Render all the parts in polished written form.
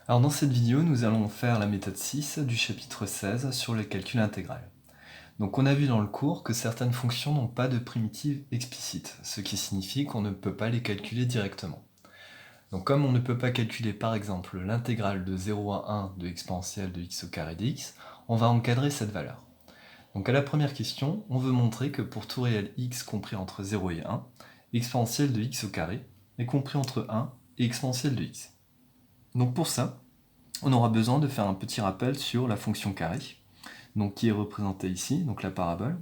Alors dans cette vidéo, nous allons faire la méthode 6 du chapitre 16 sur le calcul intégral. Donc on a vu dans le cours que certaines fonctions n'ont pas de primitive explicite, ce qui signifie qu'on ne peut pas les calculer directement. Donc comme on ne peut pas calculer par exemple l'intégrale de 0 à 1 de exponentielle de x au carré dx, on va encadrer cette valeur. Donc à la première question, on veut montrer que pour tout réel x compris entre 0 et 1, exponentielle de x au carré est compris entre 1 et exponentielle de x. Donc pour ça, on aura besoin de faire un petit rappel sur la fonction carré, donc qui est représentée ici, donc la parabole,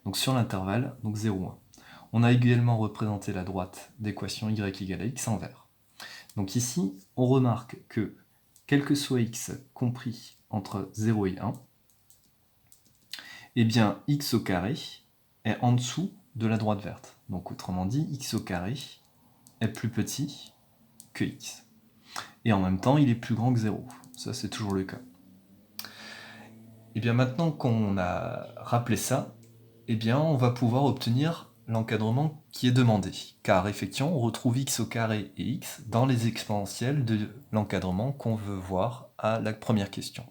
donc sur l'intervalle, donc 0, 1. On a également représenté la droite d'équation y égale à x en vert. Donc ici, on remarque que, quel que soit x compris entre 0 et 1, eh bien x au carré est en dessous de la droite verte. Donc autrement dit, x au carré est plus petit que x. Et en même temps, il est plus grand que 0. Ça, c'est toujours le cas. Et bien maintenant qu'on a rappelé ça, eh bien on va pouvoir obtenir l'encadrement qui est demandé. Car effectivement, on retrouve x au carré et x dans les exponentielles de l'encadrement qu'on veut voir à la première question.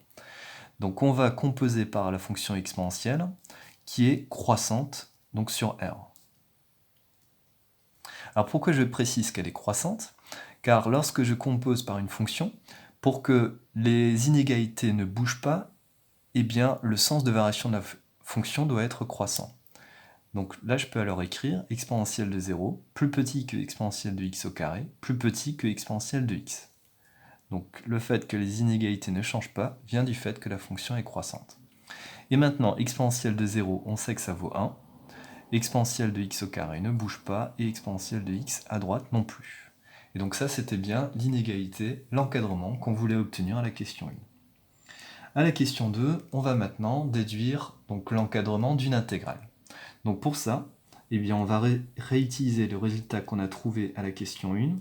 Donc on va composer par la fonction exponentielle qui est croissante donc sur R. Alors pourquoi je précise qu'elle est croissante? Car lorsque je compose par une fonction, pour que les inégalités ne bougent pas, eh bien, le sens de variation de la fonction doit être croissant. Donc là, je peux alors écrire exponentielle de 0, plus petit que exponentielle de x au carré, plus petit que exponentielle de x. Donc le fait que les inégalités ne changent pas vient du fait que la fonction est croissante. Et maintenant, exponentielle de 0, on sait que ça vaut 1. Exponentielle de x au carré ne bouge pas, et exponentielle de x à droite non plus. Et donc ça, c'était bien l'inégalité, l'encadrement qu'on voulait obtenir à la question 1. À la question 2, on va maintenant déduire donc l'encadrement d'une intégrale. Donc pour ça, eh bien, on va réutiliser le résultat qu'on a trouvé à la question 1,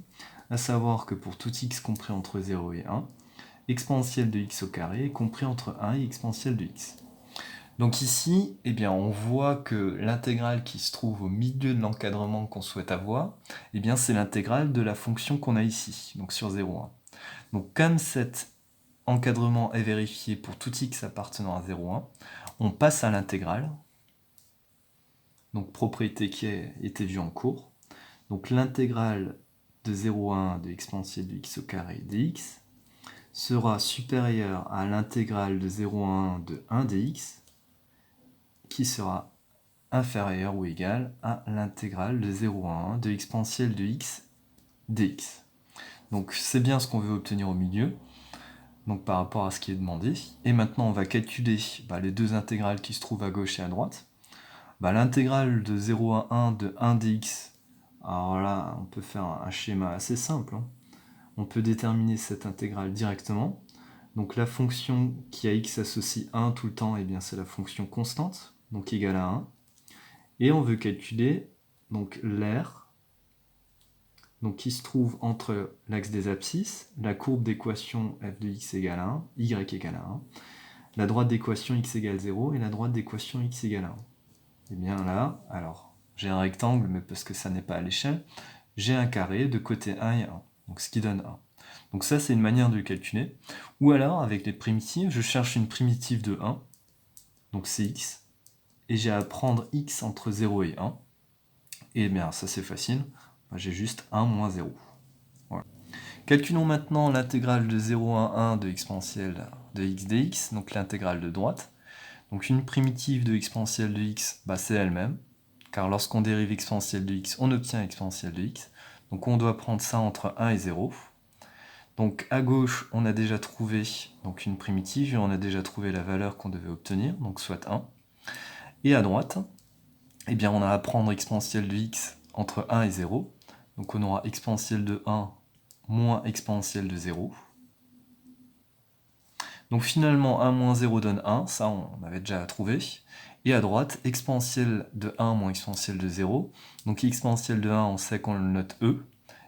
à savoir que pour tout x compris entre 0 et 1, exponentielle de x au carré est compris entre 1 et exponentielle de x. Donc ici, eh bien, on voit que l'intégrale qui se trouve au milieu de l'encadrement qu'on souhaite avoir, eh bien, c'est l'intégrale de la fonction qu'on a ici, donc sur 0, 1. Donc comme cet encadrement est vérifié pour tout x appartenant à 0, 1, on passe à l'intégrale, donc propriété qui a été vue en cours. Donc l'intégrale de 0 à 1 de exponentielle de x au carré dx sera supérieure à l'intégrale de 0 à 1 de 1 dx, qui sera inférieure ou égale à l'intégrale de 0 à 1 de exponentielle de x dx. Donc c'est bien ce qu'on veut obtenir au milieu, donc par rapport à ce qui est demandé. Et maintenant on va calculer les deux intégrales qui se trouvent à gauche et à droite. L'intégrale de 0 à 1 de 1 dx, alors là on peut faire un schéma assez simple. On peut déterminer cette intégrale directement. Donc la fonction qui a x associe 1 tout le temps, eh bien c'est la fonction constante, donc égale à 1. Et on veut calculer donc l'aire qui se trouve entre l'axe des abscisses, la courbe d'équation f de x égale à 1, y égale à 1, la droite d'équation x égale 0 et la droite d'équation x égale 1. Et bien là, alors j'ai un rectangle, mais parce que ça n'est pas à l'échelle, j'ai un carré de côté 1 et 1, donc ce qui donne 1. Donc ça, c'est une manière de le calculer. Ou alors, avec les primitives, je cherche une primitive de 1, donc c'est x, et j'ai à prendre x entre 0 et 1. Et bien ça c'est facile, j'ai juste 1 moins 0. Voilà. Calculons maintenant l'intégrale de 0 à 1 de exponentielle de x dx, donc l'intégrale de droite. Donc une primitive de exponentielle de x, c'est elle-même, car lorsqu'on dérive exponentielle de x, on obtient exponentielle de x. Donc on doit prendre ça entre 1 et 0. Donc à gauche, on a déjà trouvé donc une primitive, et on a déjà trouvé la valeur qu'on devait obtenir, donc soit 1. Et à droite, eh bien on a à prendre exponentielle de x entre 1 et 0. Donc on aura exponentielle de 1 moins exponentielle de 0. Donc finalement 1 moins 0 donne 1, ça on avait déjà trouvé. Et à droite, exponentielle de 1 moins exponentielle de 0. Donc exponentielle de 1, on sait qu'on le note e,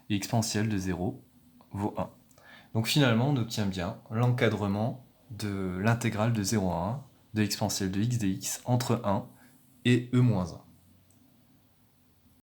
et exponentielle de 0 vaut 1. Donc finalement, on obtient bien l'encadrement de l'intégrale de 0 à 1 de exponentielle de x dx entre 1 et e moins 1.